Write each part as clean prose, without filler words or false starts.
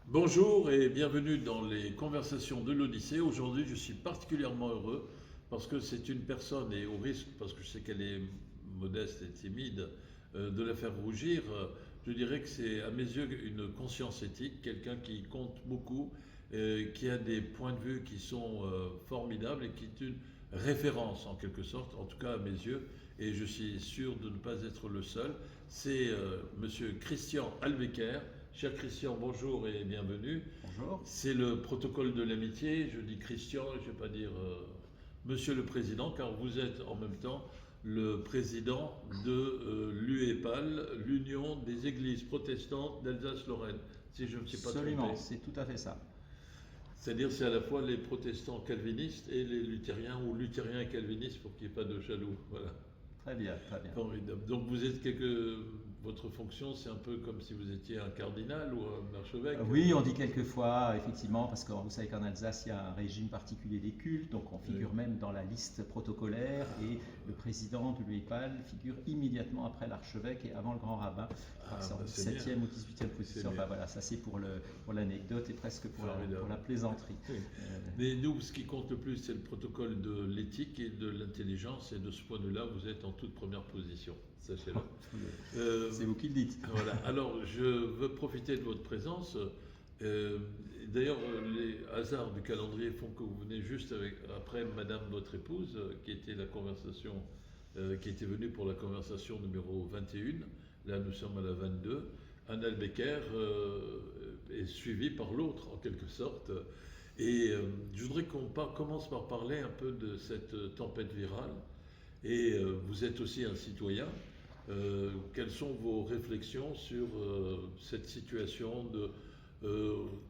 Bonjour et bienvenue dans les conversations de l'Odyssée. Aujourd'hui, je suis particulièrement heureux parce que c'est une personne, et au risque, parce que je sais qu'elle est modeste et timide, de la faire rougir, je dirais que c'est à mes yeux une conscience éthique, quelqu'un qui compte beaucoup, qui a des points de vue qui sont formidables et qui est une référence en quelque sorte, en tout cas à mes yeux, et je suis sûr de ne pas être le seul. C'est Monsieur Christian Albecker. Cher Christian, bonjour et bienvenue. Bonjour. C'est le protocole de l'amitié. Je dis Christian, je ne vais pas dire Monsieur le Président, car vous êtes en même temps le président de l'UEPAL, l'Union des Églises protestantes d'Alsace-Lorraine, si je ne me suis pas Absolument, trompé. c'est tout à fait ça. C'est-à-dire c'est à la fois les protestants calvinistes et les luthériens, ou luthériens et calvinistes pour qu'il n'y ait pas de jaloux. Voilà. Très bien, très bien. Formidable. Donc vous êtes votre fonction, c'est un peu comme si vous étiez un cardinal ou un archevêque. Oui, on dit quelquefois, effectivement, parce que vous savez qu'en Alsace, il y a un régime particulier des cultes, donc on figure même dans la liste protocolaire, et le président de l'UEPAL figure immédiatement après l'archevêque et avant le grand rabbin. Je crois que c'est en 7e ou 18e position. Enfin voilà, ça c'est pour l'anecdote et presque pour la plaisanterie. Oui. Mais nous, ce qui compte le plus, c'est le protocole de l'éthique et de l'intelligence, et de ce point de vue-là, vous êtes en toute première position, sachez-le. C'est vous qui le dites. Voilà. Alors, je veux profiter de votre présence. D'ailleurs, les hasards du calendrier font que vous venez juste après Madame votre épouse, qui était qui était venue pour la conversation numéro 21. Là, nous sommes à la 22. Anne Albecker est suivie par l'autre, en quelque sorte. Et je voudrais qu'on commence par parler un peu de cette tempête virale. Et vous êtes aussi un citoyen. Quelles sont vos réflexions sur cette situation de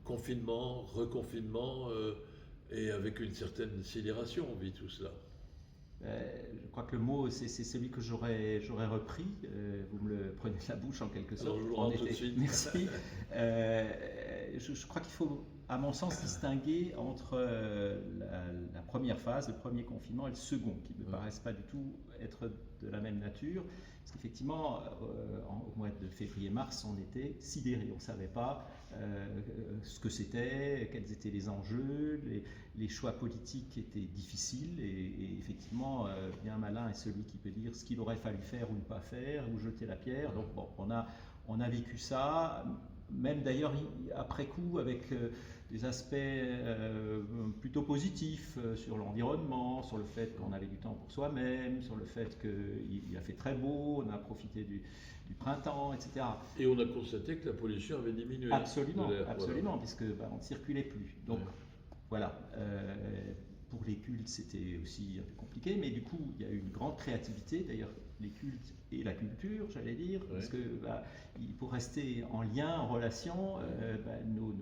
confinement, reconfinement, et avec une certaine sidération, on vit tout cela? Je crois que le mot, c'est celui que j'aurais repris. Vous me le prenez de la bouche en quelque sorte. Alors je vous rends tout de suite. Merci. Je crois qu'il faut, à mon sens, distinguer entre la première phase, le premier confinement, et le second, qui ne me paraissent pas du tout être de la même nature. Parce qu'effectivement, au mois de février-mars, on était sidérés. On ne savait pas ce que c'était, quels étaient les enjeux, les choix politiques étaient difficiles et effectivement, bien malin est celui qui peut dire ce qu'il aurait fallu faire ou ne pas faire, ou jeter la pierre. Donc bon, on a vécu ça, même d'ailleurs après coup avec des aspects plutôt positifs sur l'environnement, sur le fait qu'on avait du temps pour soi-même, sur le fait qu'il a fait très beau, on a profité du printemps, etc. Et on a constaté que la pollution avait diminué. Absolument, absolument, voilà. puisque on ne circulait plus. Donc voilà. Pour les cultes, c'était aussi un peu compliqué, mais du coup, il y a eu une grande créativité, d'ailleurs, les cultes et la culture, j'allais dire, parce que pour rester en lien, en relation, nos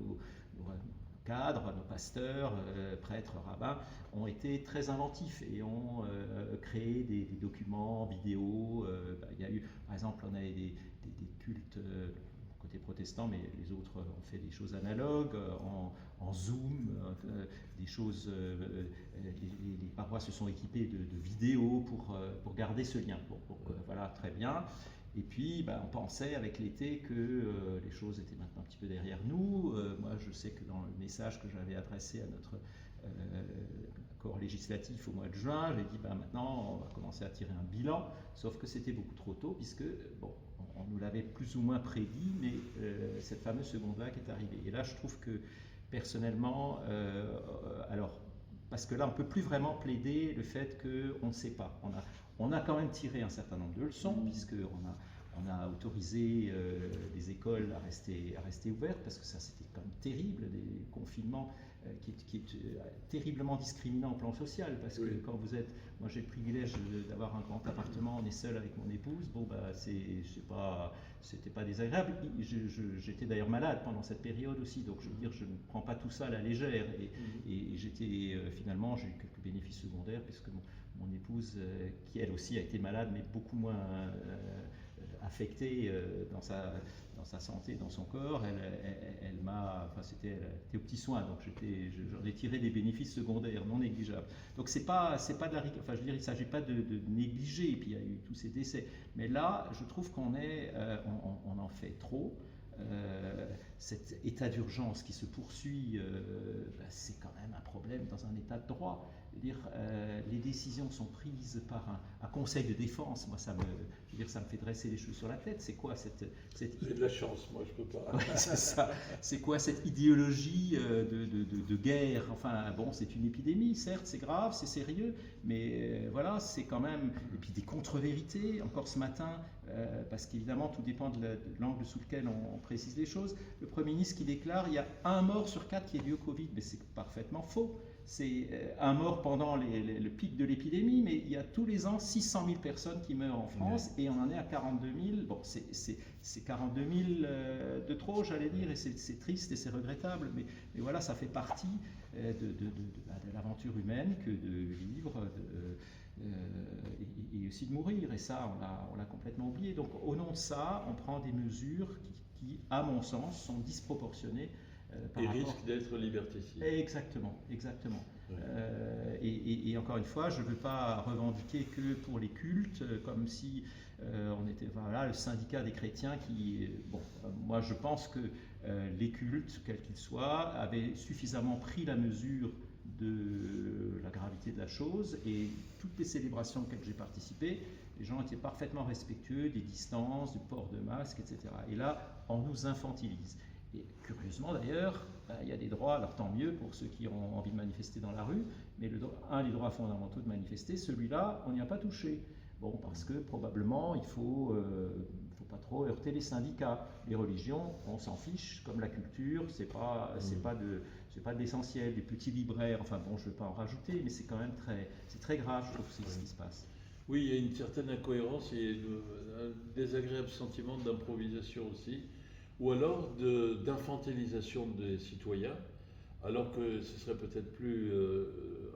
cadres, nos pasteurs, prêtres, rabbins, ont été très inventifs et ont créé des documents, vidéos. Il y a eu, par exemple, on avait des cultes côté protestant, mais les autres ont fait des choses analogues, en Zoom, des choses. Les parois se sont équipées de vidéos pour garder ce lien. Voilà, très bien. Et puis, on pensait avec l'été que les choses étaient maintenant un petit peu derrière nous. Moi, je sais que dans le message que j'avais adressé à notre corps législatif au mois de juin, j'ai dit maintenant on va commencer à tirer un bilan, sauf que c'était beaucoup trop tôt, puisque, on nous l'avait plus ou moins prédit, mais cette fameuse seconde vague est arrivée. Et là, je trouve que, personnellement, alors, parce que là, on ne peut plus vraiment plaider le fait qu'on ne sait pas. On a quand même tiré un certain nombre de leçons, puisqu'on a autorisé les écoles à rester ouvertes, parce que ça, c'était quand même terrible, des confinements qui est terriblement discriminant au plan social, parce que quand vous êtes... Moi, j'ai le privilège d'avoir un grand appartement, on est seul avec mon épouse, c'était pas désagréable. J'étais d'ailleurs malade pendant cette période aussi, donc je veux dire, je ne prends pas tout ça à la légère, et finalement, j'ai eu quelques bénéfices secondaires, puisque mon épouse, qui elle aussi a été malade, mais beaucoup moins affectée dans sa santé, dans son corps, elle était aux petits soins, donc j'en ai tiré des bénéfices secondaires non négligeables. Donc c'est pas de la, enfin je veux dire, il ne s'agit pas de négliger, et puis il y a eu tous ces décès, mais là je trouve qu'on en fait trop. cet état d'urgence qui se poursuit, c'est quand même un problème dans un état de droit. Dire, les décisions sont prises par un conseil de défense. Moi, ça me fait dresser les cheveux sur la tête. C'est quoi cette J'ai de la chance, moi, je peux pas. Ouais, c'est ça. C'est quoi cette idéologie de guerre? Enfin, bon, c'est une épidémie, certes, c'est grave, c'est sérieux, mais voilà, c'est quand même. Et puis des contre-vérités, encore ce matin, parce qu'évidemment, tout dépend de l'angle sous lequel on précise les choses. Le Premier ministre qui déclare il y a un mort sur 4 qui est dû au Covid, mais c'est parfaitement faux. C'est un mort pendant le pic de l'épidémie, mais il y a tous les ans 600 000 personnes qui meurent en France et on en est à 42 000. Bon, c'est 42 000 de trop, j'allais dire, et c'est triste et c'est regrettable, mais voilà, ça fait partie de l'aventure humaine que de vivre et aussi de mourir, et ça, on l'a complètement oublié. Donc, au nom de ça, on prend des mesures qui à mon sens, sont disproportionnées. Et risque d'être liberticide. Exactement. Oui. Et encore une fois, je ne veux pas revendiquer que pour les cultes, comme si on était le syndicat des chrétiens qui... Bon, moi je pense que les cultes, quels qu'ils soient, avaient suffisamment pris la mesure de la gravité de la chose, et toutes les célébrations auxquelles j'ai participé, les gens étaient parfaitement respectueux des distances, du port de masque, etc. Et là, on nous infantilise. Et curieusement d'ailleurs, il y a des droits, alors tant mieux pour ceux qui ont envie de manifester dans la rue, mais un des droits fondamentaux de manifester, celui-là, on n'y a pas touché. Bon, parce que probablement, il faut pas trop heurter les syndicats. Les religions, on s'en fiche, comme la culture, c'est pas de l'essentiel. Des petits libraires, enfin bon, je ne veux pas en rajouter, mais c'est quand même très grave, je trouve, ce qui se passe. Oui, il y a une certaine incohérence et un désagréable sentiment d'improvisation aussi, ou alors d'infantilisation des citoyens, alors que ce serait peut-être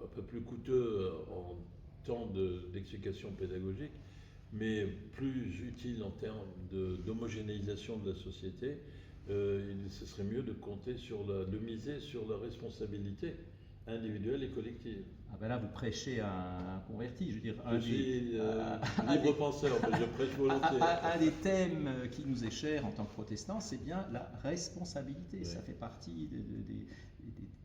un peu plus coûteux en temps d'explication pédagogique, mais plus utile en termes d'homogénéisation de la société. Ce serait mieux de miser sur la responsabilité individuelle et collective. Ah ben là, vous prêchez un converti, je veux dire. Je suis libre penseur, je prêche volontiers. Un des thèmes qui nous est cher en tant que protestants, c'est bien la responsabilité. Oui. Ça fait partie des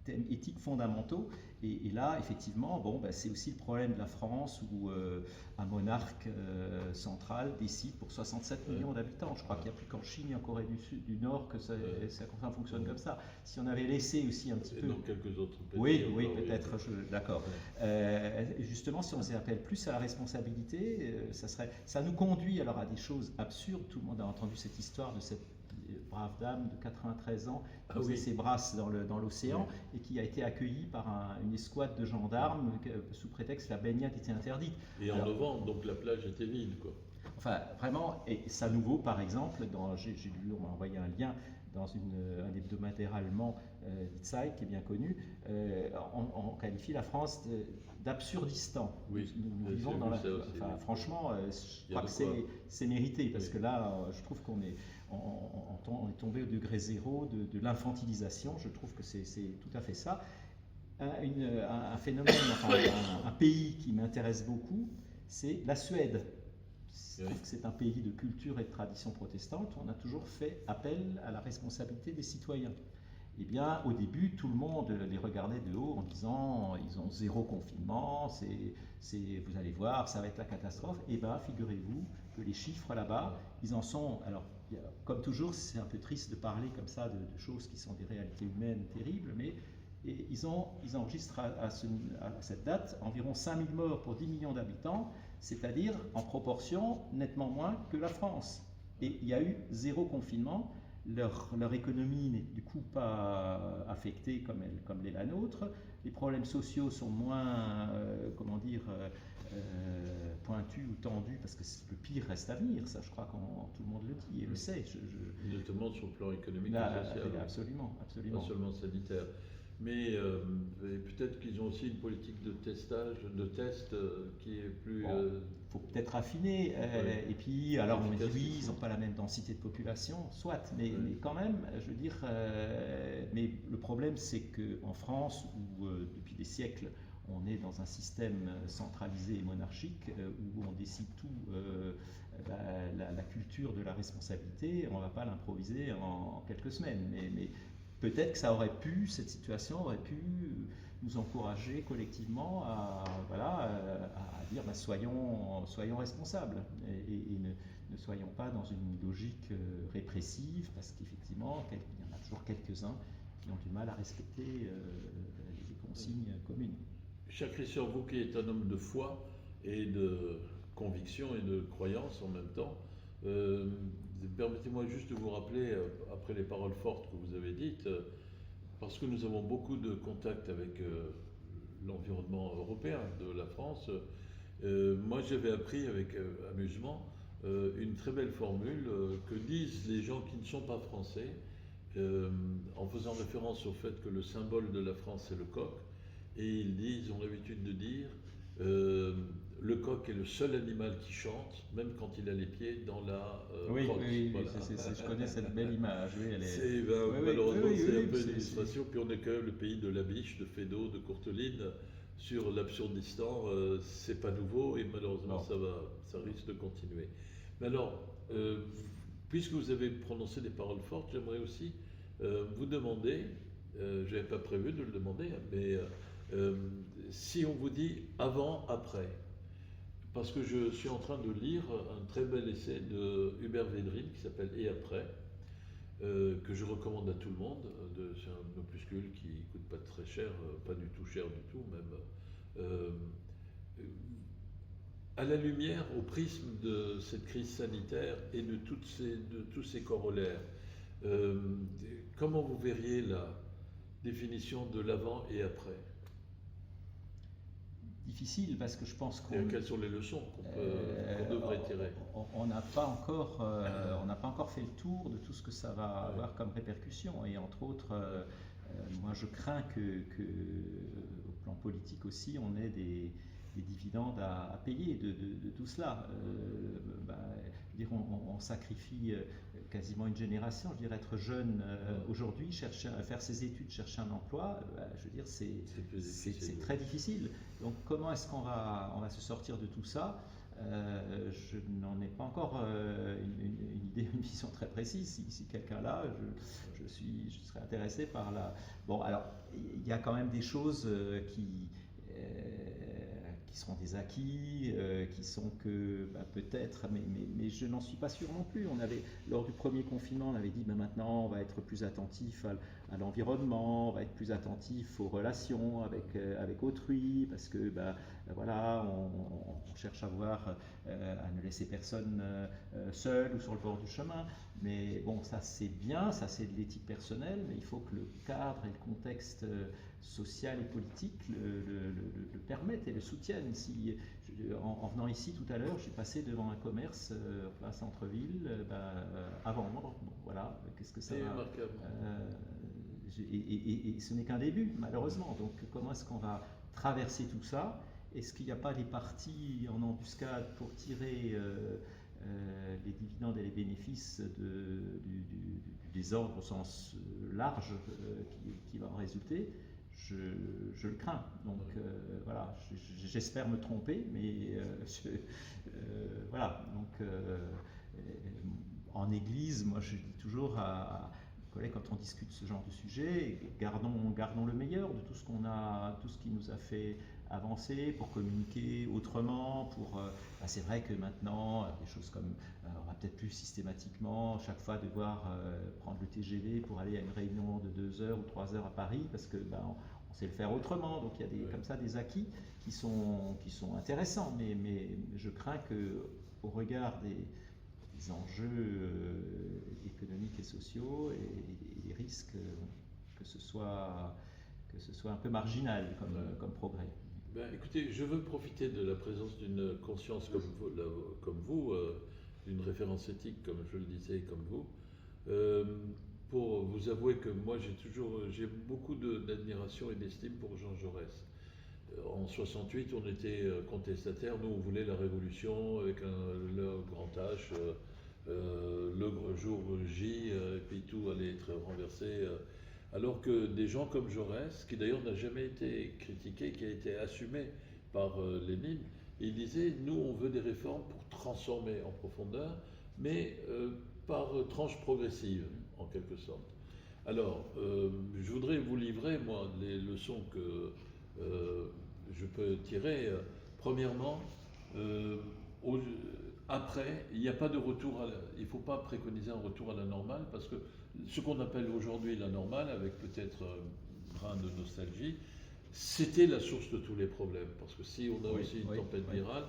thèmes éthiques fondamentaux. Et là, effectivement, bon, ben, c'est aussi le problème de la France où un monarque central décide pour 67 millions d'habitants. Je crois qu'il n'y a plus qu'en Chine et en Corée du Nord que ça fonctionne comme ça. Si on avait laissé aussi un petit peu... Dans quelques autres pays. Oui, peut-être, d'accord. Justement, si on s'appelle plus à la responsabilité, ça nous conduit alors à des choses absurdes. Tout le monde a entendu cette histoire de cette brave dame de 93 ans qui faisait ses brasses dans l'océan et qui a été accueillie par une escouade de gendarmes sous prétexte que la baignade était interdite. Et en novembre, donc la plage était vide, quoi. Enfin, vraiment, et ça nous vaut par exemple, j'ai lu, on m'a envoyé un lien dans un hebdomadaire allemand, Die Zeit, qui est bien connu, on qualifie la France d'absurdistan. Oui, nous vivons dans franchement, je crois que c'est mérité, parce que là, je trouve qu'on est tombé au degré zéro de l'infantilisation. Je trouve que c'est tout à fait ça. Un phénomène, un pays qui m'intéresse beaucoup, c'est la Suède. Je trouve que c'est un pays de culture et de tradition protestante. On a toujours fait appel à la responsabilité des citoyens. Eh bien, au début, tout le monde les regardait de haut en disant ils ont zéro confinement, vous allez voir, ça va être la catastrophe. Eh bien, figurez-vous que les chiffres là-bas, ils en sont. Alors, comme toujours, c'est un peu triste de parler comme ça de choses qui sont des réalités humaines terribles, mais ils enregistrent à cette date environ 5000 morts pour 10 millions d'habitants, c'est-à-dire en proportion nettement moins que la France. Et il y a eu zéro confinement. Leur économie n'est du coup pas affectée comme l'est la nôtre. Les problèmes sociaux sont moins, pointus ou tendus, parce que le pire reste à venir. Ça, je crois que tout le monde le dit et le sait. Notamment sur le plan économique et social. Absolument. Pas seulement sanitaire. Mais peut-être qu'ils ont aussi une politique de test qui est plus... faut peut-être affiner. Et puis, alors on me dit oui, ils n'ont pas la même densité de population, soit, mais quand même, je veux dire... mais le problème, c'est qu'en France, où depuis des siècles, on est dans un système centralisé et monarchique, où on décide tout la culture de la responsabilité, on ne va pas l'improviser en quelques semaines. Mais peut-être que ça aurait pu, cette situation aurait pu nous encourager collectivement à dire soyons responsables et ne soyons pas dans une logique répressive, parce qu'effectivement, il y en a toujours quelques-uns qui ont du mal à respecter les consignes communes. Cher Christian, vous qui êtes un homme de foi et de conviction et de croyance en même temps, permettez-moi juste de vous rappeler, après les paroles fortes que vous avez dites, parce que nous avons beaucoup de contacts avec l'environnement européen de la France, moi j'avais appris avec amusement une très belle formule que disent les gens qui ne sont pas français, en faisant référence au fait que le symbole de la France c'est le coq, et ils ont l'habitude de dire le coq est le seul animal qui chante, même quand il a les pieds dans la oui, crotte. oui, Voilà. je connais cette belle image. Oui, elle est... Malheureusement, c'est un peu une illustration. Puis on est quand même le pays de la biche, de Feydeau, de Courteline. Sur l'absurdistan, c'est pas nouveau et malheureusement, ça risque de continuer. Mais alors, puisque vous avez prononcé des paroles fortes, j'aimerais aussi vous demander, je n'avais pas prévu de le demander, mais si on vous dit avant, après, parce que je suis en train de lire un très bel essai de Hubert Védrine qui s'appelle Et après, que je recommande à tout le monde. C'est un opuscule qui ne coûte pas très cher, pas du tout cher du tout même. À la lumière, au prisme de cette crise sanitaire et de tous ces corollaires, comment vous verriez la définition de l'avant et après? Difficile, parce que je pense quelles sont les leçons qu'on devrait tirer? On n'a pas encore fait le tour de tout ce que ça va avoir comme répercussion, et entre autres, moi je crains que au plan politique aussi, on ait des dividendes à payer de tout cela. On sacrifie quasiment une génération. Je dirais, être jeune aujourd'hui, faire ses études, chercher un emploi, je veux dire, c'est très difficile. Donc comment est-ce qu'on va se sortir de tout ça? Je n'en ai pas encore une idée, une vision très précise. Si quelqu'un là, je serais intéressé par la... Bon, alors, il y a quand même des choses qui seront des acquis, qui sont que peut-être, mais je n'en suis pas sûr non plus. Lors du premier confinement, on avait dit maintenant on va être plus attentif à l'environnement, on va être plus attentif aux relations avec autrui, parce que voilà, on cherche à ne laisser personne seul ou sur le bord du chemin. Mais bon, ça c'est bien, ça c'est de l'éthique personnelle, mais il faut que le cadre et le contexte social et politique le permettent et le soutiennent. En venant ici tout à l'heure, j'ai passé devant un commerce en centre-ville à vendre. Bon, voilà, qu'est-ce que ça va et ce n'est qu'un début, malheureusement. Donc comment est-ce qu'on va traverser tout ça? Est-ce qu'il n'y a pas des partis en embuscade pour tirer les dividendes et les bénéfices du désordre au sens large qui va en résulter? Je le crains. Donc voilà, j'espère me tromper, mais voilà. Donc en Église, moi je dis toujours à collègues, quand on discute ce genre de sujet, gardons le meilleur de tout ce qu'on a, tout ce qui nous a fait avancer pour communiquer autrement. C'est vrai que maintenant, des choses comme on va peut-être plus systématiquement chaque fois devoir prendre le TGV pour aller à une réunion de 2 heures ou 3 heures à Paris, parce que on sait le faire autrement. Donc il y a comme ça des acquis qui sont intéressants, mais je crains que, au regard des enjeux économiques et sociaux et des risques, que ce soit un peu marginal comme progrès. Écoutez, je veux profiter de la présence d'une conscience comme vous, d'une référence éthique, comme je le disais, comme vous, pour vous avouer que moi j'ai beaucoup d'admiration et d'estime pour Jean Jaurès. En 68, on était contestataires, nous on voulait la révolution avec le grand H, le jour J, et puis tout allait être renversé. Alors que des gens comme Jaurès, qui d'ailleurs n'a jamais été critiqué, qui a été assumé par Lénine, Et il disait, nous, on veut des réformes pour transformer en profondeur, mais par tranche progressive, en quelque sorte. Alors, je voudrais vous livrer, moi, les leçons que je peux tirer. Premièrement, au- après, il n'y a pas de retour il ne faut pas préconiser un retour à la normale, parce que ce qu'on appelle aujourd'hui la normale, avec peut-être un brin de nostalgie, c'était la source de tous les problèmes. Parce que si on a aussi une tempête virale,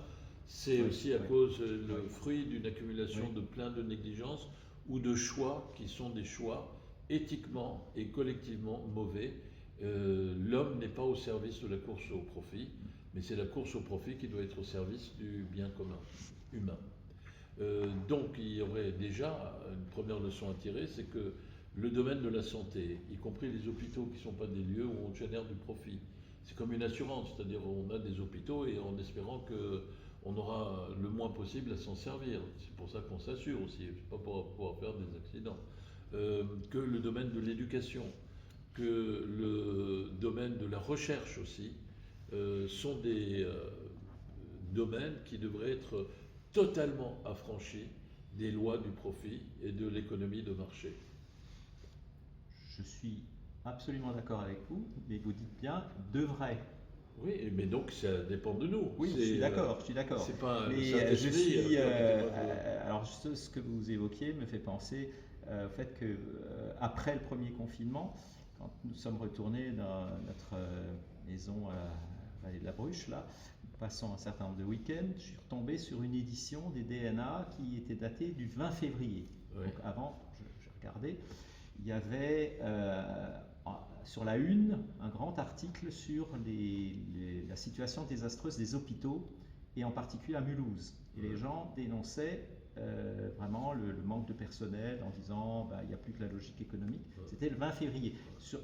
c'est aussi à cause le fruit d'une accumulation de plein de négligences ou de choix qui sont des choix éthiquement et collectivement mauvais. L'homme n'est pas au service de la course au profit, mais c'est la course au profit qui doit être au service du bien commun humain. Donc il y aurait déjà une première leçon à tirer, c'est que le domaine de la santé, y compris les hôpitaux qui ne sont pas des lieux où on génère du profit, c'est comme une assurance, c'est-à-dire on a des hôpitaux et en espérant qu'on aura le moins possible à s'en servir. C'est pour ça qu'on s'assure aussi, pas pour pouvoir faire des accidents. Que le domaine de l'éducation, que le domaine de la recherche aussi, sont des domaines qui devraient être totalement affranchis des lois du profit et de l'économie de marché. Je suis absolument d'accord avec vous, mais vous dites bien devrait. Oui, mais donc ça dépend de nous. Oui, je suis d'accord, je suis d'accord. C'est pas mais je suis. Alors, ce que vous évoquiez me fait penser au fait que après le premier confinement, quand nous sommes retournés dans notre maison à la vallée de la Bruche, là, passant un certain nombre de week-ends, je suis retombé sur une édition des DNA qui était datée du 20 février. Oui. Donc avant, je regardais, il y avait sur la une un grand article sur la situation désastreuse des hôpitaux et en particulier à Mulhouse. Et les gens dénonçaient vraiment le manque de personnel en disant il n'y a plus que la logique économique. C'était le 20 février. Sur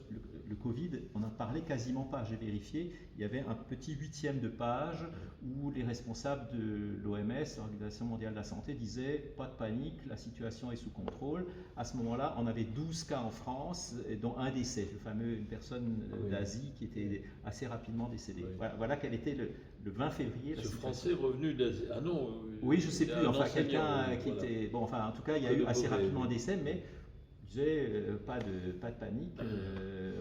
le Covid, on n'en parlait quasiment pas. J'ai vérifié, il y avait un petit 8e de page où les responsables de l'OMS, l'Organisation mondiale de la santé, disaient pas de panique, la situation est sous contrôle. À ce moment-là, on avait 12 cas en France, dont un décès, une personne d'Asie qui était assez rapidement décédée. Oui. Voilà quel était le 20 février. Ce Français revenu d'Asie. Ah non. Oui, je ne sais plus. Enfin, quelqu'un qui était. Bon, enfin, en tout cas, il y a eu assez rapidement un décès, mais je disais pas de panique,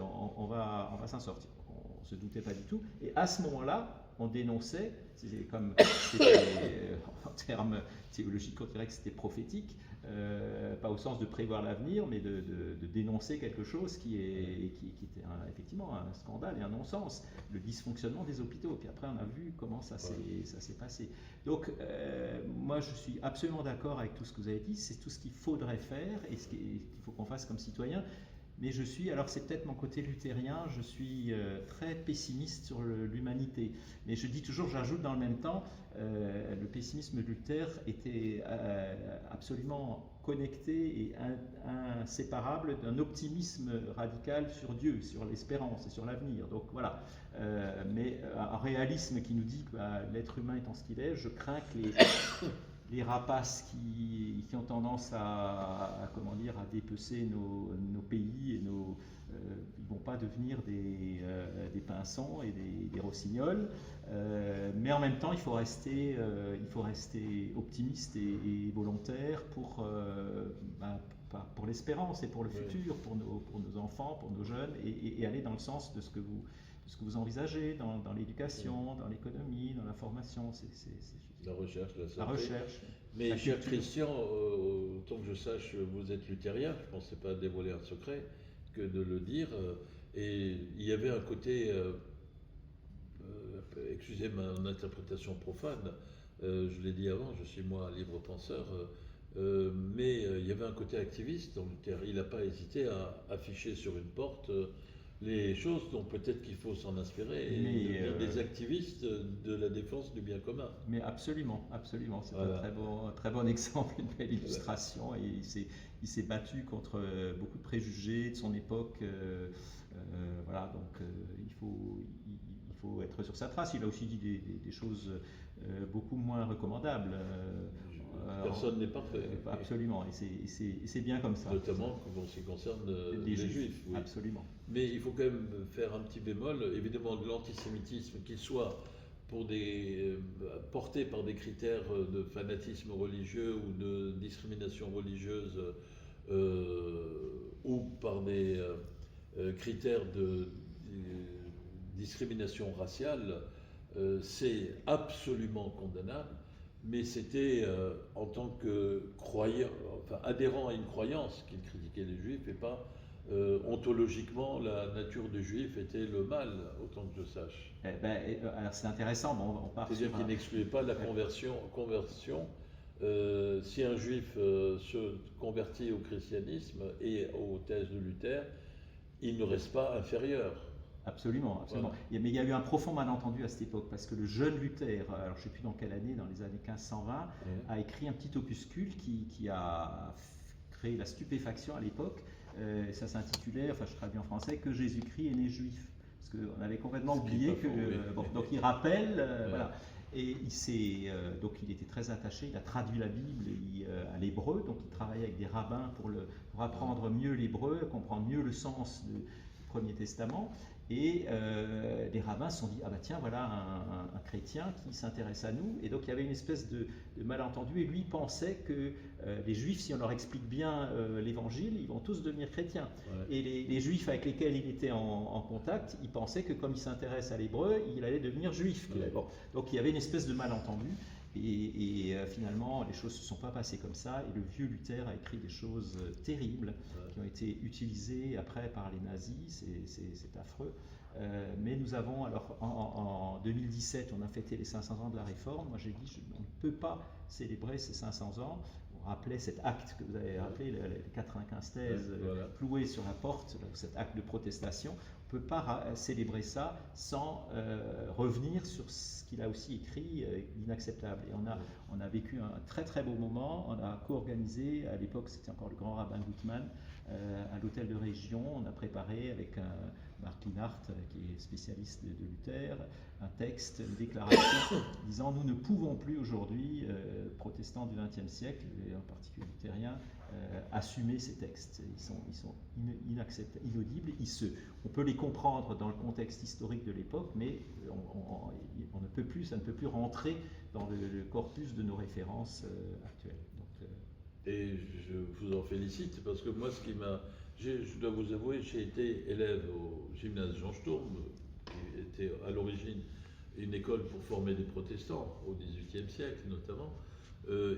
on va s'en sortir. On ne se doutait pas du tout. Et à ce moment-là, on dénonçait, en termes théologiques, on dirait que c'était prophétique, pas au sens de prévoir l'avenir, mais de dénoncer quelque chose qui était effectivement un scandale et un non-sens, le dysfonctionnement des hôpitaux. Et puis après, on a vu comment ça s'est passé. Donc, moi, je suis absolument d'accord avec tout ce que vous avez dit, c'est tout ce qu'il faudrait faire et ce qu'il faut qu'on fasse comme citoyen. Mais je suis, alors c'est peut-être mon côté luthérien, je suis très pessimiste sur l'humanité. Mais je dis toujours, j'ajoute dans le même temps, le pessimisme de Luther était absolument connecté et inséparable d'un optimisme radical sur Dieu, sur l'espérance et sur l'avenir. Donc voilà, mais un réalisme qui nous dit que l'être humain étant ce qu'il est, je crains que les rapaces qui ont tendance à dépecer nos pays et ils ne vont pas devenir des pinsons et des rossignols, mais en même temps il faut rester optimiste et volontaire pour l'espérance et pour le futur, pour nos enfants, pour nos jeunes, et aller dans le sens de ce que vous envisagez dans l'éducation, dans l'économie, dans la formation. La recherche, la santé. La recherche. Mais cher Christian, autant que je sache, vous êtes luthérien, je ne pensais pas dévoiler un secret que de le dire. Et il y avait un côté, excusez mon interprétation profane, je l'ai dit avant, je suis moi libre penseur, mais il y avait un côté activiste dans Luther. Il n'a pas hésité à afficher sur une porte les choses dont peut-être qu'il faut s'en inspirer et des activistes de la défense du bien commun. Mais absolument, absolument. C'est un très bon exemple, une belle illustration. Et il s'est battu contre beaucoup de préjugés de son époque. Voilà, donc il faut être sur sa trace. Il a aussi dit des choses beaucoup moins recommandables. Personne n'est parfait. Absolument, et c'est bien comme ça. Notamment en ce qui concerne les Juifs. Oui. Absolument. Mais il faut quand même faire un petit bémol. Évidemment, de l'antisémitisme, qu'il soit portés par des critères de fanatisme religieux ou de discrimination religieuse ou par des critères de discrimination raciale, c'est absolument condamnable, mais c'était en tant que croyant, enfin adhérent à une croyance qu'il critiquait les juifs et pas ontologiquement la nature du juif était le mal, autant que je sache. Alors c'est intéressant, bon, on part sur... C'est-à-dire qu'il n'excluait pas la conversion. Si un juif se convertit au christianisme et aux thèses de Luther, il ne reste pas inférieur. Absolument, absolument. Voilà. Mais il y a eu un profond malentendu à cette époque, parce que le jeune Luther, alors je ne sais plus dans quelle année, dans les années 1520, a écrit un petit opuscule qui a créé la stupéfaction à l'époque. Ça s'intitulait, enfin je traduis en français, que Jésus-Christ est né juif. Parce qu'on avait complètement oublié que... donc il rappelle, voilà. Et donc il était très attaché, il a traduit la Bible à l'hébreu, donc il travaillait avec des rabbins pour apprendre mieux l'hébreu, comprendre mieux le sens du Premier Testament. Et les rabbins se sont dit, ah bah tiens, voilà un chrétien qui s'intéresse à nous. Et donc il y avait une espèce de malentendu. Et lui pensait que les juifs, si on leur explique bien l'évangile, ils vont tous devenir chrétiens. Ouais. Et les juifs avec lesquels il était en contact, ils pensaient que comme il s'intéresse à l'hébreu, il allait devenir juif. Ouais. Bon. Donc il y avait une espèce de malentendu. Et finalement, les choses ne se sont pas passées comme ça. Et le vieux Luther a écrit des choses terribles qui ont été utilisées après par les nazis. C'est affreux. Mais nous avons, alors en 2017, on a fêté les 500 ans de la Réforme. Moi, j'ai dit, on ne peut pas célébrer ces 500 ans. On rappelait cet acte que vous avez rappelé, les 95 thèses clouées sur la porte, cet acte de protestation. On ne peut pas célébrer ça sans revenir sur ce qu'il a aussi écrit, l'inacceptable. Et on a vécu un très très beau moment. On a co-organisé, à l'époque c'était encore le grand rabbin Gutmann, à l'hôtel de région. On a préparé avec Marc Linhart, qui est spécialiste de Luther, un texte, une déclaration disant nous ne pouvons plus aujourd'hui, protestants du XXe siècle, et en particulier luthériens, assumer ces textes. Ils sont inacceptables, inaudibles. On peut les comprendre dans le contexte historique de l'époque, mais on ne peut plus, ça ne peut plus rentrer dans le corpus de nos références actuelles. Donc, et je vous en félicite, parce que moi, je dois vous avouer, j'ai été élève au gymnase Jean Sturm, qui était à l'origine une école pour former des protestants, au XVIIIe siècle notamment,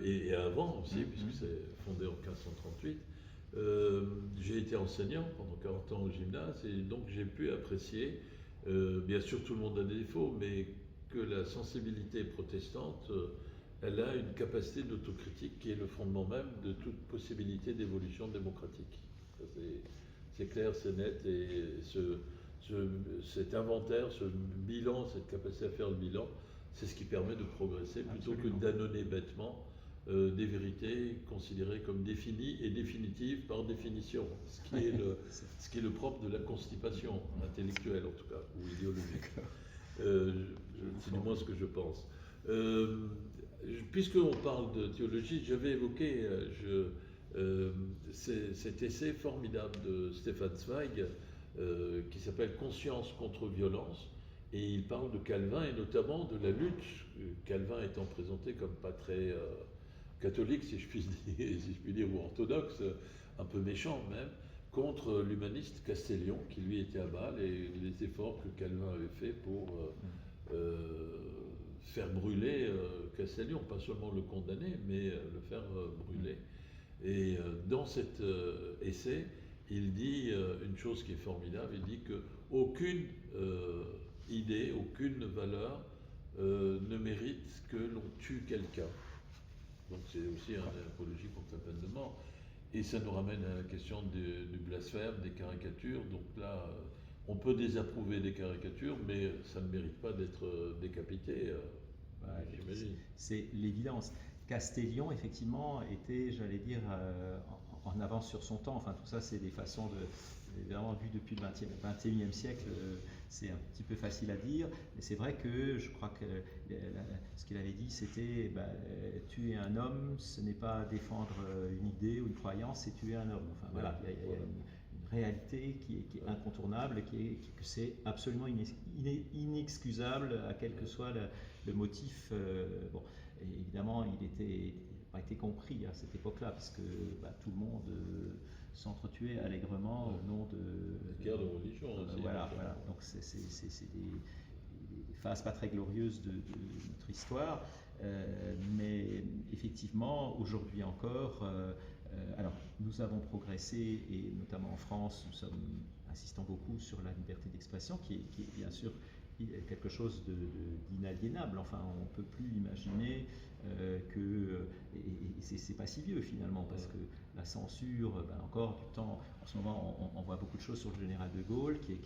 et avant aussi, puisque c'est fondé en 1538. J'ai été enseignant pendant 40 ans au gymnase, et donc j'ai pu apprécier, bien sûr tout le monde a des défauts, mais que la sensibilité protestante, elle a une capacité d'autocritique qui est le fondement même de toute possibilité d'évolution démocratique. C'est clair, c'est net, et cet inventaire, ce bilan, cette capacité à faire le bilan, c'est ce qui permet de progresser plutôt que d'annoncer bêtement des vérités considérées comme définies et définitives par définition, ce qui est le propre de la constipation intellectuelle en tout cas, ou idéologique. C'est du moins ce que je pense. Puisqu'on parle de théologie, j'avais évoqué cet essai formidable de Stefan Zweig qui s'appelle Conscience contre violence, et il parle de Calvin et notamment de la lutte, Calvin étant présenté comme pas très catholique, si je puis dire, ou orthodoxe, un peu méchant même, contre l'humaniste Castellion, qui lui était à Bâle, et les efforts que Calvin avait fait pour faire brûler Castellion, pas seulement le condamner, mais le faire brûler. Et dans cet essai, il dit une chose qui est formidable, il dit qu'aucune idée, aucune valeur ne mérite que l'on tue quelqu'un. Donc c'est aussi une apologie contre la peine de mort. Et ça nous ramène à la question du blasphème, des caricatures. Donc là, on peut désapprouver des caricatures, mais ça ne mérite pas d'être décapité, j'imagine. C'est l'évidence. Castellion, effectivement, était, j'allais dire, en avance sur son temps. Enfin, tout ça, c'est des façons évidemment, vu depuis le XXIe siècle, c'est un petit peu facile à dire, mais c'est vrai que je crois que ce qu'il avait dit, c'était tuer un homme, ce n'est pas défendre une idée ou une croyance, c'est tuer un homme. Enfin, voilà, il y a une réalité qui est incontournable, que c'est absolument inexcusable à quel que soit le motif. Bon, et évidemment, il n'a pas été compris à cette époque-là, parce que tout le monde s'entretuait allègrement au nom de guerre de religion aussi. Voilà. Donc c'est des phases pas très glorieuses de notre histoire. Mais effectivement, aujourd'hui encore, alors nous avons progressé, et notamment en France, nous insistons beaucoup sur la liberté d'expression, qui est bien sûr quelque chose d'inaliénable. Enfin, on ne peut plus imaginer que... Et c'est pas si vieux finalement, parce que la censure, encore du temps, en ce moment on voit beaucoup de choses sur le général de Gaulle, qui est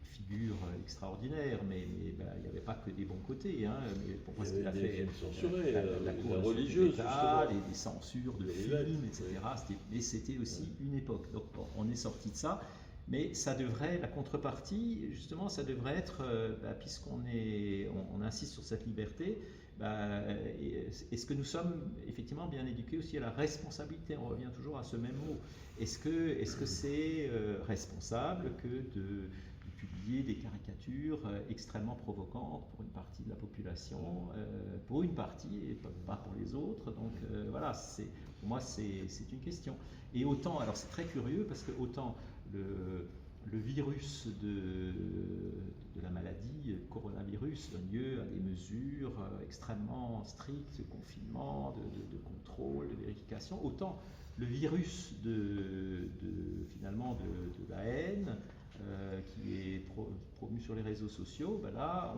figure extraordinaire, mais il n'y avait pas que des bons côtés. Mais pourquoi il y avait des films censurés, la cour religieuse, des censures de films, etc. Mais c'était aussi une époque. Donc bon, on est sorti de ça, mais ça devrait, la contrepartie, justement, ça devrait être, puisqu'on on insiste sur cette liberté, est-ce que nous sommes effectivement bien éduqués aussi à la responsabilité? On revient toujours à ce même mot. Est-ce que c'est responsable que de publier des caricatures extrêmement provocantes pour une partie de la population, pour une partie et pas pour les autres? Donc voilà, pour moi c'est une question. Et autant, alors c'est très curieux, parce que autant le virus de la maladie, le coronavirus, donne lieu à des mesures extrêmement strictes de confinement, de contrôle, de vérification, autant le virus finalement de la haine, qui est promu sur les réseaux sociaux, là,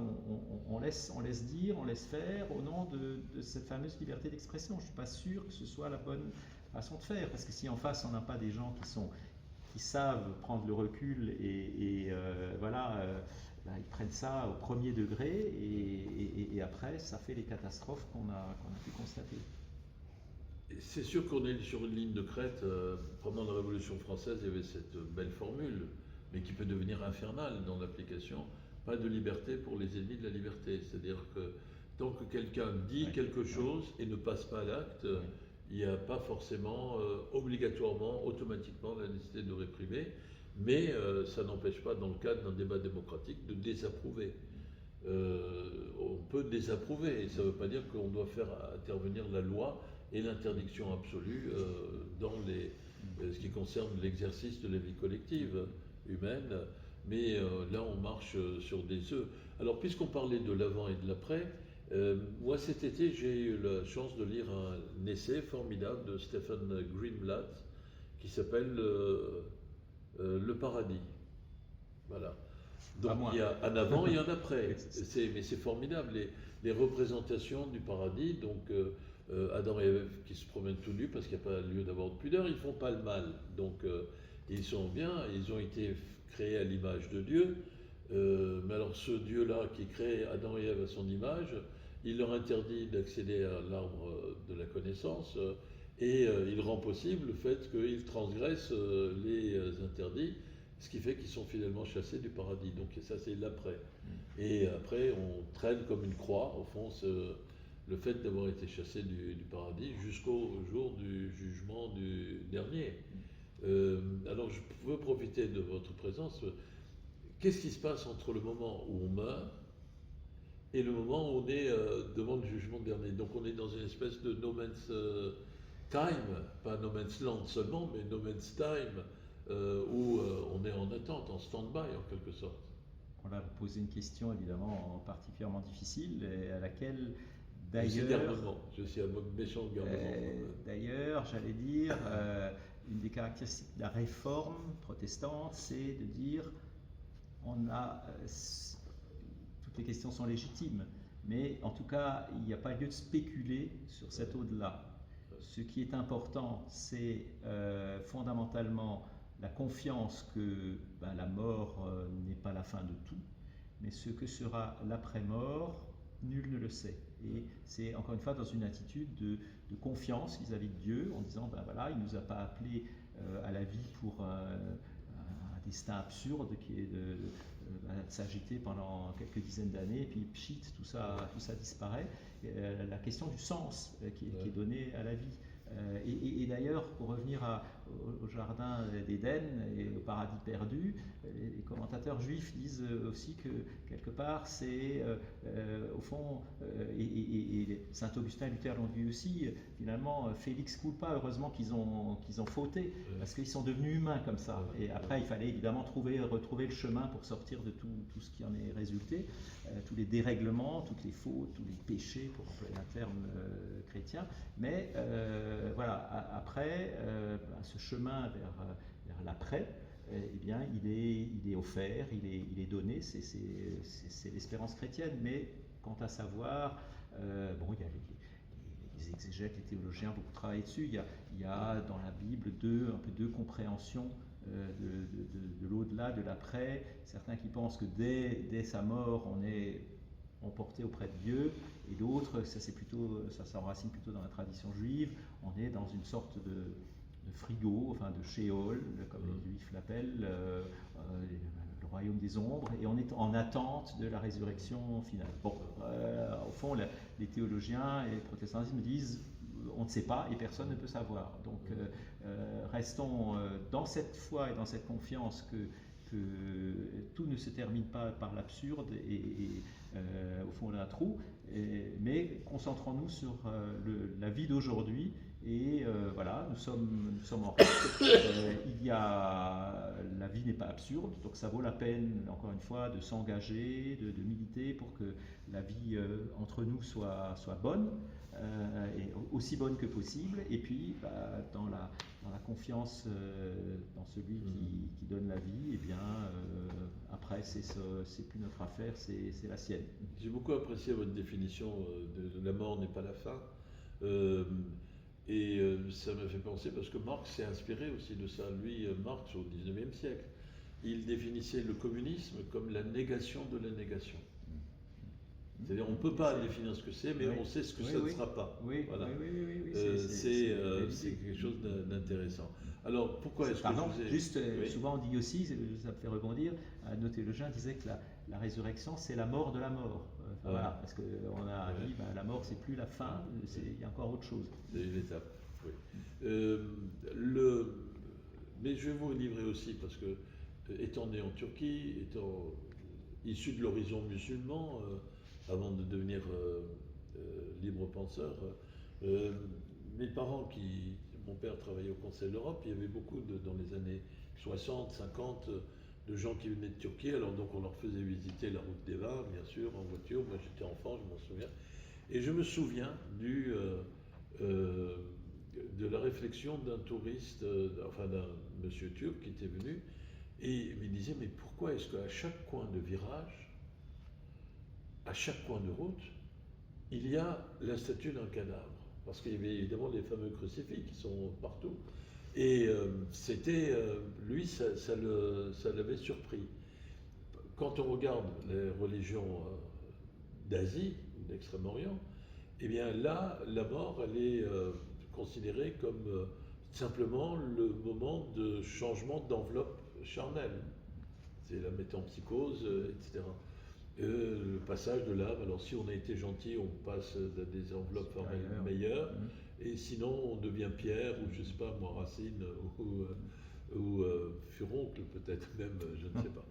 on laisse dire, on laisse faire au nom de cette fameuse liberté d'expression. Je ne suis pas sûr que ce soit la bonne façon de faire, parce que si en face, on n'a pas des gens qui savent prendre le recul et ils prennent ça au premier degré, et après, ça fait les catastrophes qu'on a pu constater. C'est sûr qu'on est sur une ligne de crête. Pendant la Révolution française, il y avait cette belle formule, mais qui peut devenir infernale dans l'application. Pas de liberté pour les ennemis de la liberté. C'est-à-dire que tant que quelqu'un dit quelque chose et ne passe pas à l'acte, il n'y a pas forcément, obligatoirement, automatiquement la nécessité de réprimer, mais ça n'empêche pas, dans le cadre d'un débat démocratique, de désapprouver. On peut désapprouver, et ça ne veut pas dire qu'on doit faire intervenir la loi et l'interdiction absolue dans ce qui concerne l'exercice de la vie collective humaine, mais là on marche sur des œufs. Alors puisqu'on parlait de l'avant et de l'après, moi cet été j'ai eu la chance de lire un essai formidable de Stephen Greenblatt qui s'appelle Le Paradis. Voilà. Donc il y a un avant et un après. Mais c'est formidable, les représentations du paradis. Donc Adam et Ève qui se promènent tout nus parce qu'il n'y a pas lieu d'avoir de pudeur, ils ne font pas le mal. Donc ils sont bien, ils ont été créés à l'image de Dieu. Mais alors ce Dieu-là qui crée Adam et Ève à son image, il leur interdit d'accéder à l'arbre de la connaissance et il rend possible le fait qu'ils transgressent les interdits, ce qui fait qu'ils sont finalement chassés du paradis. Donc ça c'est l'après. Et après on traîne comme une croix, au fond, le fait d'avoir été chassé du paradis jusqu'au jour du jugement du dernier. Alors je veux profiter de votre présence. Qu'est-ce qui se passe entre le moment où on meurt et le moment où on est devant le jugement dernier? Donc on est dans une espèce de no man's time, pas no man's land seulement, mais no man's time, où on est en attente, en stand-by en quelque sorte. Voilà, vous posez une question évidemment particulièrement difficile, et à laquelle d'ailleurs... Je suis un méchant gouvernement. D'ailleurs, j'allais dire, une des caractéristiques de la réforme protestante, c'est de dire toutes les questions sont légitimes, mais en tout cas, il n'y a pas lieu de spéculer sur cet au-delà. Ce qui est important, c'est fondamentalement la confiance que la mort n'est pas la fin de tout, mais ce que sera l'après-mort, nul ne le sait. Et c'est encore une fois dans une attitude de confiance vis-à-vis de Dieu, en disant voilà, il ne nous a pas appelés à la vie pour un destin absurde qui est de s'agiter pendant quelques dizaines d'années, et puis pchit, tout ça disparaît. La question du sens qui est donné à la vie. Et d'ailleurs, pour revenir au jardin d'Éden et au paradis perdu. Les commentateurs juifs disent aussi que quelque part c'est au fond, et Saint Augustin et Luther l'ont dit aussi, finalement Félix culpa, heureusement qu'ils ont fauté, parce qu'ils sont devenus humains comme ça. Et après il fallait évidemment retrouver le chemin pour sortir de tout ce qui en est résulté, tous les dérèglements, toutes les fautes, tous les péchés, pour employer un terme chrétien. Mais voilà, après, ce chemin vers l'après, eh bien, il est offert, il est donné, c'est l'espérance chrétienne. Mais quant à savoir, bon, il y a les exégètes, les théologiens, beaucoup travaillé dessus. Il y a dans la Bible un peu deux compréhensions de l'au-delà, de l'après. Certains qui pensent que dès sa mort, on est emporté auprès de Dieu, et d'autres, ça s'enracine plutôt dans la tradition juive. On est dans une sorte de frigo, enfin de Sheol, comme les Juifs l'appellent, le royaume des ombres, et on est en attente de la résurrection finale. Bon, au fond, les théologiens et les protestantisme disent on ne sait pas et personne ne peut savoir. Donc, restons dans cette foi et dans cette confiance que tout ne se termine pas par l'absurde et au fond d'un trou, mais concentrons-nous sur la vie d'aujourd'hui. Et voilà, nous sommes en reste. La vie n'est pas absurde, donc ça vaut la peine, encore une fois, de s'engager, de militer pour que la vie entre nous soit bonne, et aussi bonne que possible. Et puis, dans la confiance dans celui qui donne la vie, et bien après, c'est plus notre affaire, c'est la sienne. J'ai beaucoup apprécié votre définition de la mort n'est pas la fin. Et ça me fait penser, parce que Marx s'est inspiré aussi de ça. Lui, Marx, au XIXe siècle, il définissait le communisme comme la négation de la négation. C'est-à-dire, on ne peut pas définir ce que c'est, mais on sait ce que ça ne sera pas. Voilà. C'est quelque chose d'intéressant. Alors, pourquoi est-ce que je vous ai... Juste, souvent on dit aussi, ça me fait rebondir, nos théologiens disaient que la résurrection, c'est la mort de la mort. Voilà, parce qu'on a dit, la mort, c'est plus la fin, il y a encore autre chose. C'est une étape, oui. Mais je vais vous livrer aussi, parce que, étant né en Turquie, étant issu de l'horizon musulman, avant de devenir libre penseur, mes parents mon père travaillait au Conseil de l'Europe, il y avait beaucoup dans les années 60, 50, de gens qui venaient de Turquie, alors donc on leur faisait visiter la route d'Eva, bien sûr, en voiture. Moi j'étais enfant, je m'en souviens. Et je me souviens de la réflexion d'un touriste, enfin d'un monsieur turc qui était venu, et il me disait, mais pourquoi est-ce qu'à chaque coin de virage, à chaque coin de route, il y a la statue d'un cadavre? Parce qu'il y avait évidemment les fameux crucifix qui sont partout. Et lui, ça l'avait surpris. Quand on regarde les religions d'Asie ou d'Extrême-Orient, eh bien là, la mort, elle est considérée comme simplement le moment de changement d'enveloppe charnelle. C'est la métempsychose, etc. Le passage de l'âme, alors si on a été gentil, on passe à des enveloppes formelles meilleures, et sinon on devient pierre, ou je ne sais pas, moi, racine, ou furoncle peut-être même, je ne sais pas.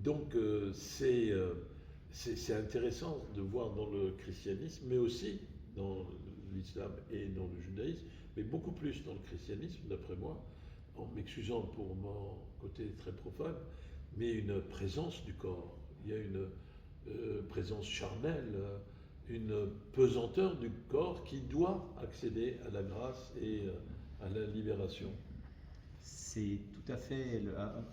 Donc c'est intéressant de voir dans le christianisme, mais aussi dans l'islam et dans le judaïsme, mais beaucoup plus dans le christianisme, d'après moi, en m'excusant pour mon côté très profane, mais une présence du corps. Il y a une présence charnelle, une pesanteur du corps qui doit accéder à la grâce et à la libération. C'est tout à fait,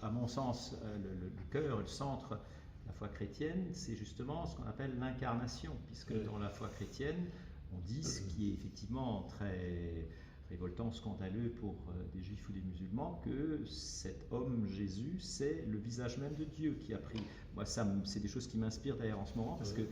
à mon sens, le cœur, le centre de la foi chrétienne, c'est justement ce qu'on appelle l'incarnation, puisque dans la foi chrétienne, on dit ce qui est effectivement très révoltant, scandaleux pour des juifs ou des musulmans, que cet homme Jésus, c'est le visage même de Dieu qui a pris. Moi, c'est des choses qui m'inspirent d'ailleurs en ce moment, parce que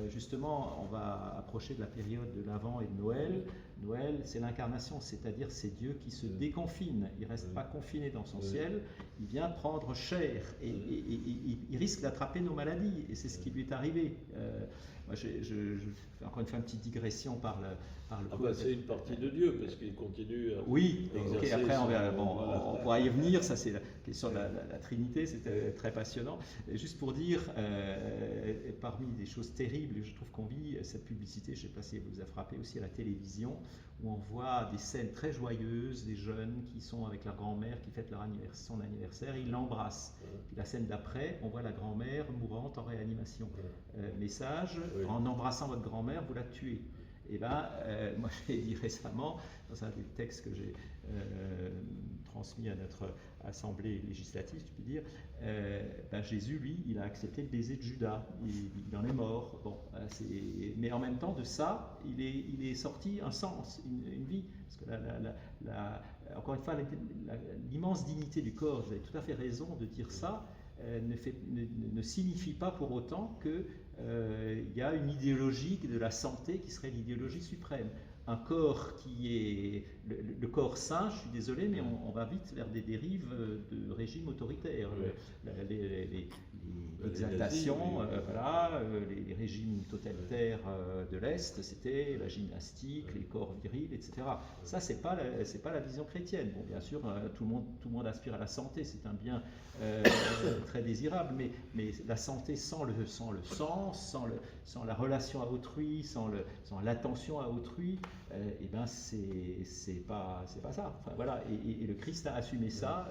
justement, on va approcher de la période de l'Avent et de Noël. Noël, c'est l'incarnation, c'est-à-dire c'est Dieu qui se déconfine. Il ne reste pas confiné dans son ciel, il vient prendre chair et il risque d'attraper nos maladies. Et c'est ce qui lui est arrivé. Moi, je fais encore une fois une petite digression par le c'est une partie de Dieu, parce qu'il continue à oui, exercer après voilà. on pourra y venir, ça c'est la question de la Trinité, c'était très passionnant. Et juste pour dire, parmi des choses terribles, je trouve qu'on vit cette publicité, je ne sais pas si elle vous a frappé aussi à la télévision, où on voit des scènes très joyeuses, des jeunes qui sont avec leur grand-mère, qui fêtent son anniversaire, ils l'embrassent. Puis la scène d'après, on voit la grand-mère mourante en réanimation. Message, en embrassant votre grand-mère, vous la tuez. Et là, moi j'ai dit récemment, dans un des textes que j'ai transmis à notre assemblée législative, tu peux dire, Jésus, lui, il a accepté le baiser de Judas, il en est mort. Bon, mais en même temps de ça, il est sorti un sens, une vie. Parce que encore une fois, l'immense dignité du corps, vous avez tout à fait raison de dire ça, ne signifie pas pour autant que il y a une idéologie de la santé qui serait l'idéologie suprême. Un corps qui est le corps sain, je suis désolé, mais on va vite vers des dérives de régimes autoritaires. L'exaltation, les régimes totalitaires de l'Est, c'était la gymnastique, les corps virils, etc. Ça, c'est pas la vision chrétienne. Bon, bien sûr, tout le monde aspire à la santé, c'est un bien très désirable, mais la santé sans le sens, sans la relation à autrui, sans l'attention à autrui, c'est pas ça. Enfin, voilà, et le Christ a assumé ça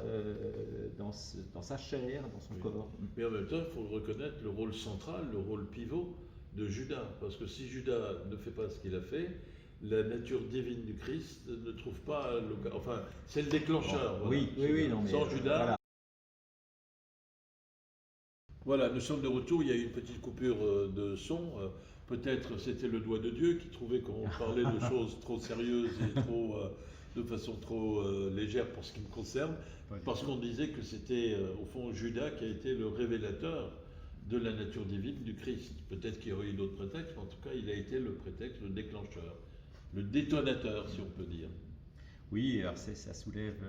dans sa chair, dans son corps. Mais en même temps, il faut reconnaître le rôle central, le rôle pivot de Judas, parce que si Judas ne fait pas ce qu'il a fait, la nature divine du Christ ne trouve pas enfin, c'est le déclencheur. Bon, oui, non, mais sans Judas. Voilà, nous sommes de retour, il y a eu une petite coupure de son. Peut-être c'était le doigt de Dieu qui trouvait qu'on parlait de choses trop sérieuses et de façon trop légère pour ce qui me concerne, parce qu'on disait que c'était au fond Judas qui a été le révélateur de la nature divine du Christ. Peut-être qu'il y aurait eu d'autres prétextes, mais en tout cas il a été le prétexte, le déclencheur, le détonateur si on peut dire. Oui, alors ça soulève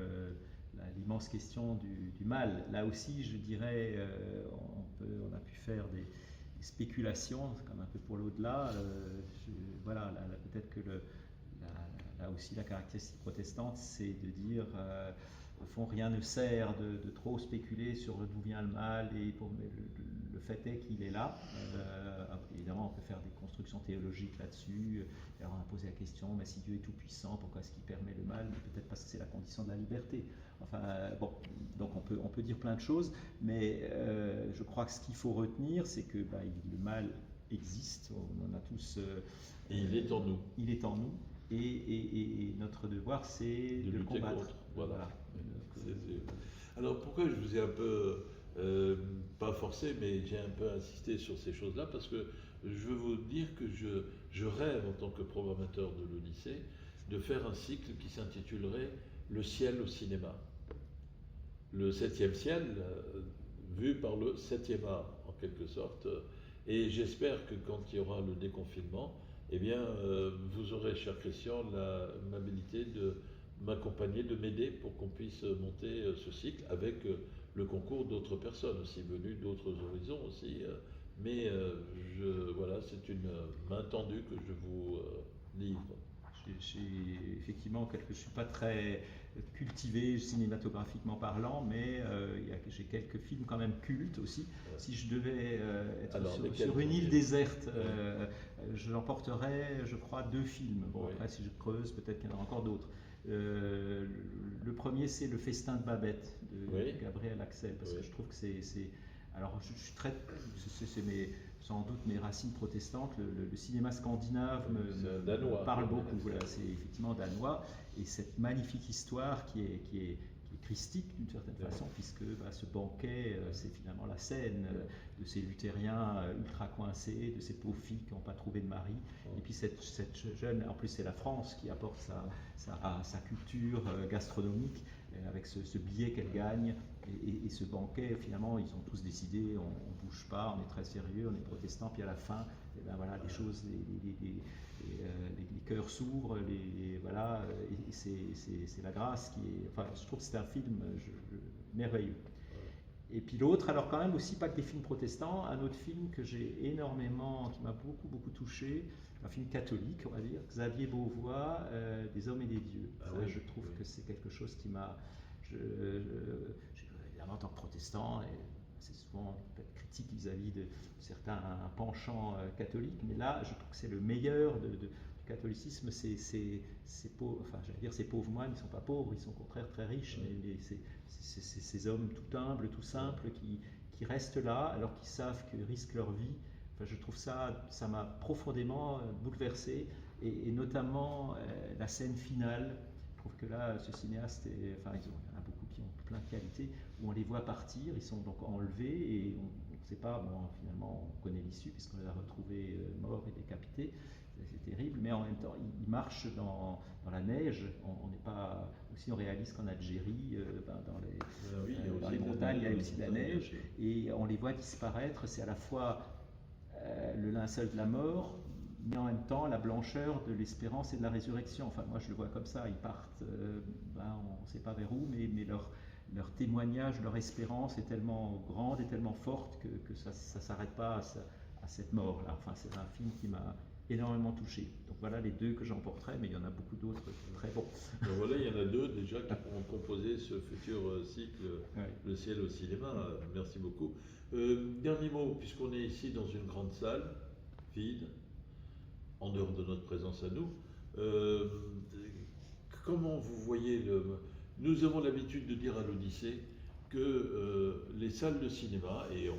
l'immense question du mal. Là aussi, je dirais, on a pu faire des spéculations, comme un peu pour l'au-delà. Voilà, peut-être que là aussi la caractéristique protestante, c'est de dire, au fond, rien ne sert de trop spéculer sur d'où vient le mal, et le fait est qu'il est là. Évidemment, on peut faire des constructions théologiques là-dessus. Alors on a posé la question, mais si Dieu est tout-puissant, pourquoi est-ce qu'il permet le mal? Peut-être parce que c'est la condition de la liberté. Enfin, bon, donc on peut dire plein de choses, mais je crois que ce qu'il faut retenir, c'est que le mal existe, on en a tous... et il est en nous. Il est en nous, et notre devoir, c'est de le combattre. Contre. Voilà. Alors pourquoi je vous ai un peu, pas forcé, mais j'ai un peu insisté sur ces choses-là, parce que je veux vous dire que je rêve en tant que programmateur de l'Odyssée de faire un cycle qui s'intitulerait Le ciel au cinéma. Le 7e ciel, vu par le 7e art, en quelque sorte. Et j'espère que quand il y aura le déconfinement, eh bien, vous aurez, cher Christian, l'amabilité de m'accompagner, de m'aider pour qu'on puisse monter ce cycle avec le concours d'autres personnes aussi, venues d'autres horizons aussi. Mais voilà, c'est une main tendue que je vous livre. Effectivement, je ne suis pas très cultivé cinématographiquement parlant, mais j'ai quelques films quand même cultes aussi. Si je devais être sur une île déserte, je l'emporterais, je crois, 2 films. Bon, oui. Après, si je creuse, peut-être qu'il y en aura encore d'autres. Le premier, c'est Le Festin de Babette, de Gabriel Axel, parce que je trouve que c'est... Alors, je suis très... sans doute mes racines protestantes, le cinéma scandinave me parle beaucoup. Voilà, c'est effectivement danois, et cette magnifique histoire qui est christique d'une certaine façon, puisque ce banquet, c'est finalement la scène de ces luthériens ultra coincés, de ces pauvres filles qui n'ont pas trouvé de mari, et puis cette jeune, en plus c'est la France qui apporte sa culture gastronomique, avec ce billet qu'elle gagne, et ce banquet, finalement, ils ont tous décidé, on ne bouge pas, on est très sérieux, on est protestant, puis à la fin, voilà, des choses, les cœurs s'ouvrent, voilà, et c'est la grâce qui est. Enfin, je trouve que c'est un film merveilleux. Et puis l'autre, alors quand même aussi pas que des films protestants, un autre film que j'ai énormément, qui m'a beaucoup touché, un film catholique, on va dire, Xavier Beauvois, Des hommes et des dieux. Ah Ça, oui, je trouve que c'est quelque chose qui m'a, évidemment en tant que protestant, et c'est souvent peut-être critique vis-à-vis de certains penchants catholiques, mais là, je trouve que c'est le meilleur du catholicisme. Ces pauvres, enfin, j'allais dire ces pauvres moines, ils ne sont pas pauvres, ils sont au contraire très riches, mais c'est ces hommes tout humbles, tout simples, qui restent là alors qu'ils savent qu'ils risquent leur vie. Enfin, je trouve ça m'a profondément bouleversé, et notamment la scène finale. Je trouve que là, ce cinéaste, enfin, il y en a beaucoup qui ont plein de qualités, où on les voit partir, ils sont donc enlevés, et on ne sait pas, bon, finalement, on connaît l'issue, puisqu'on les a retrouvés morts et décapités. C'est terrible, mais en même temps, ils marchent dans la neige. On n'est pas aussi, on réalise qu'en Algérie, dans les montagnes, il y a aussi de la neige, et on les voit disparaître. C'est à la fois le linceul de la mort, mais en même temps la blancheur de l'espérance et de la résurrection. Enfin, moi, je le vois comme ça. Ils partent, on ne sait pas vers où, mais leur témoignage, leur espérance est tellement grande et tellement forte que ça ne s'arrête pas à cette mort-là. Enfin, c'est un film qui m'a énormément touché. Donc voilà les deux que j'emporterai, mais il y en a beaucoup d'autres très bons. Donc voilà, il y en a deux déjà qui pourront composer ce futur cycle, Ouais. Le ciel au cinéma. Merci beaucoup. Dernier mot, puisqu'on est ici dans une grande salle, vide, en dehors de notre présence à nous, comment vous voyez Nous avons l'habitude de dire à l'Odyssée que les salles de cinéma, et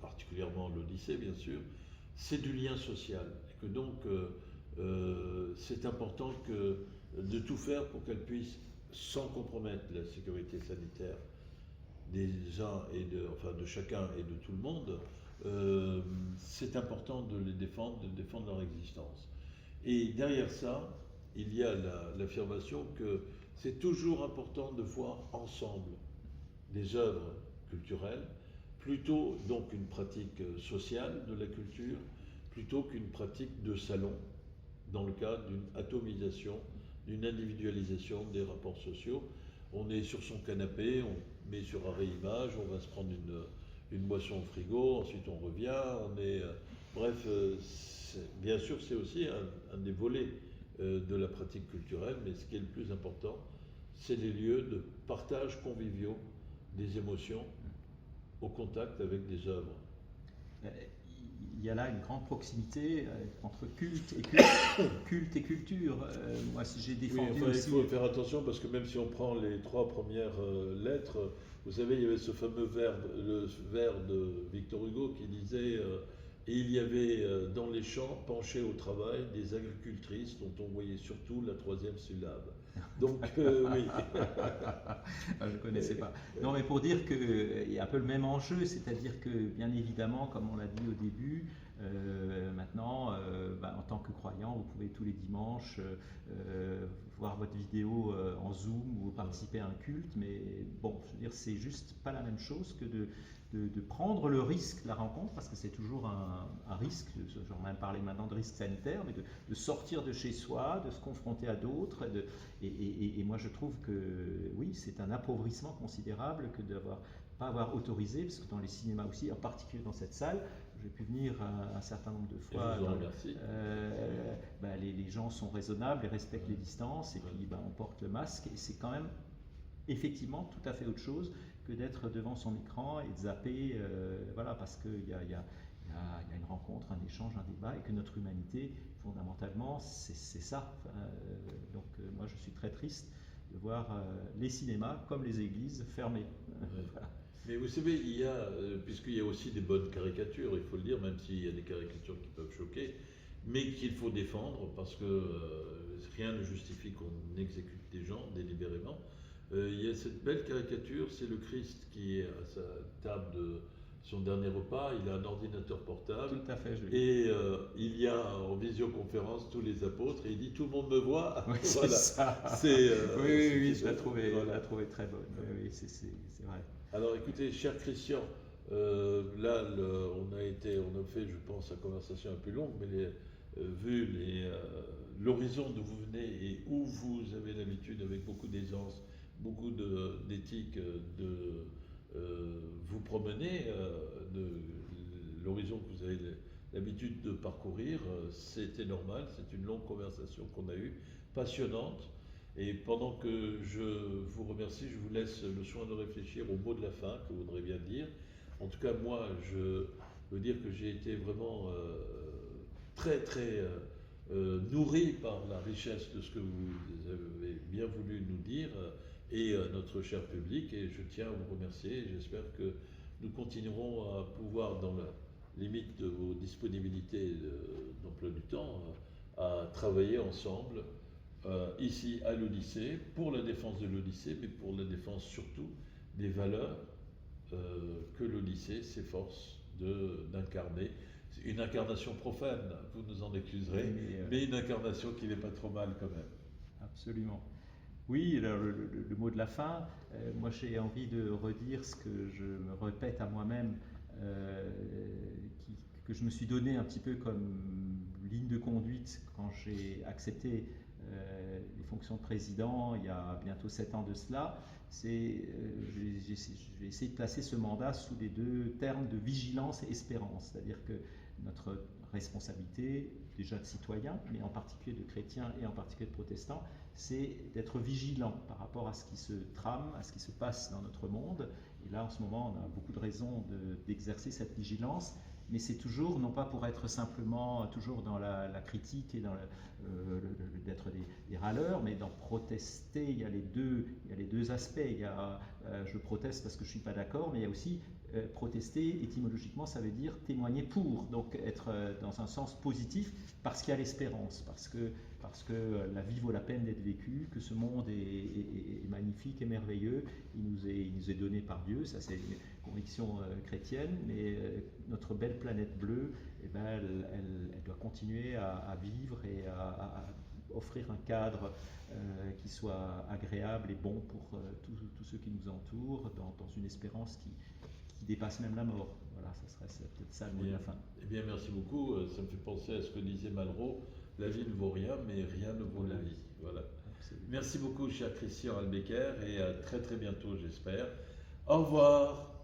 particulièrement l'Odyssée bien sûr, c'est du lien social, et que donc c'est important de tout faire pour qu'elle puisse, sans compromettre la sécurité sanitaire des uns de chacun et de tout le monde, c'est important de les défendre, de défendre leur existence. Et derrière ça, il y a l'affirmation que c'est toujours important de voir ensemble des œuvres culturelles, plutôt donc une pratique sociale de la culture, plutôt qu'une pratique de salon, dans le cadre d'une atomisation, d'une individualisation des rapports sociaux. On est sur son canapé, on met sur arrêt image, on va se prendre une boisson au frigo, ensuite on revient, bref, bien sûr c'est aussi un des volets de la pratique culturelle, mais ce qui est le plus important, c'est les lieux de partage conviviaux des émotions au contact avec des œuvres. Il y a là une grande proximité entre culte et culture. Moi, si j'ai défendu aussi... Il faut faire attention parce que même si on prend les 3 premières lettres, vous savez, il y avait ce fameux le vers de Victor Hugo qui disait et il y avait dans les champs, penchées au travail, des agricultrices dont on voyait surtout la 3e syllabe. Donc, oui. Je ne connaissais pas. Non, mais pour dire qu'il y a un peu le même enjeu, c'est-à-dire que, bien évidemment, comme on l'a dit au début, maintenant, en tant que croyant, vous pouvez tous les dimanches voir votre vidéo en Zoom ou participer à un culte, mais bon, je veux dire, c'est juste pas la même chose que de prendre le risque de la rencontre, parce que c'est toujours un risque, j'en ai même parlé maintenant de risque sanitaire, mais de sortir de chez soi, de se confronter à d'autres, et moi je trouve que oui, c'est un appauvrissement considérable que de pas avoir autorisé, parce que dans les cinémas aussi, en particulier dans cette salle, j'ai pu venir un certain nombre de fois. Les gens sont raisonnables et respectent les distances, et puis on porte le masque, et c'est quand même effectivement tout à fait autre chose que d'être devant son écran et de zapper, parce qu'il y a une rencontre, un échange, un débat, et que notre humanité, fondamentalement, c'est ça. Moi, je suis très triste de voir les cinémas, comme les églises, fermés. Voilà. Mais vous savez, puisqu'il y a aussi des bonnes caricatures, il faut le dire, même s'il y a des caricatures qui peuvent choquer, mais qu'il faut défendre, parce que rien ne justifie qu'on exécute des gens délibérément. Il y a cette belle caricature, c'est le Christ qui est à sa table de son dernier repas, il a un ordinateur portable. Tout à fait, et il y a en visioconférence tous les apôtres, et il dit tout le monde me voit. Oui, c'est ça. Oui, je l'ai trouvé très bonne. Oui, c'est vrai. Alors écoutez, cher Christian, on a fait, je pense, la conversation un peu longue, mais vu l'horizon d'où vous venez et où vous avez l'habitude, avec beaucoup d'aisance, beaucoup d'éthique, de vous promener, de l'horizon que vous avez l'habitude de parcourir, c'était normal, c'est une longue conversation qu'on a eue, passionnante. Et pendant que je vous remercie, je vous laisse le soin de réfléchir au mot de la fin que vous voudrez bien dire. En tout cas, moi, je veux dire que j'ai été vraiment très, très nourri par la richesse de ce que vous avez bien voulu nous dire et notre cher public. Et je tiens à vous remercier. J'espère que nous continuerons à pouvoir, dans la limite de vos disponibilités d'emploi du temps, à travailler ensemble ici à l'Odyssée, pour la défense de l'Odyssée, mais pour la défense surtout des valeurs que l'Odyssée s'efforce d'incarner. Une incarnation profane, vous nous en excuserez, mais une incarnation qui n'est pas trop mal quand même. Absolument. Oui, alors le mot de la fin, moi j'ai envie de redire ce que je me répète à moi-même, que je me suis donné un petit peu comme ligne de conduite quand j'ai accepté les fonctions de président il y a bientôt 7 ans de cela. J'ai essayé de placer ce mandat sous les deux termes de vigilance et espérance, c'est-à-dire que notre responsabilité, déjà de citoyens, mais en particulier de chrétiens et en particulier de protestants, c'est d'être vigilant par rapport à ce qui se trame, à ce qui se passe dans notre monde. Et là, en ce moment, on a beaucoup de raisons d'exercer cette vigilance, mais c'est toujours, non pas pour être simplement toujours dans la critique et dans d'être des râleurs, mais d'en protester. Il y a les deux aspects. Il y a je proteste parce que je ne suis pas d'accord, mais il y a aussi protester, étymologiquement, ça veut dire témoigner pour, donc être dans un sens positif, parce qu'il y a l'espérance, parce que la vie vaut la peine d'être vécue, que ce monde est magnifique et merveilleux, il nous est donné par Dieu, ça c'est une conviction chrétienne, mais notre belle planète bleue, eh ben, elle doit continuer à vivre et à offrir un cadre qui soit agréable et bon pour tous ceux qui nous entourent, dans une espérance qui dépasse même la mort. Voilà, ça serait peut-être ça le mot de la fin. Eh bien, merci beaucoup. Ça me fait penser à ce que disait Malraux. La vie ne vaut rien, mais rien ne vaut la vie. Voilà. Absolument. Merci beaucoup, cher Christian Albecker, et à très très bientôt, j'espère. Au revoir.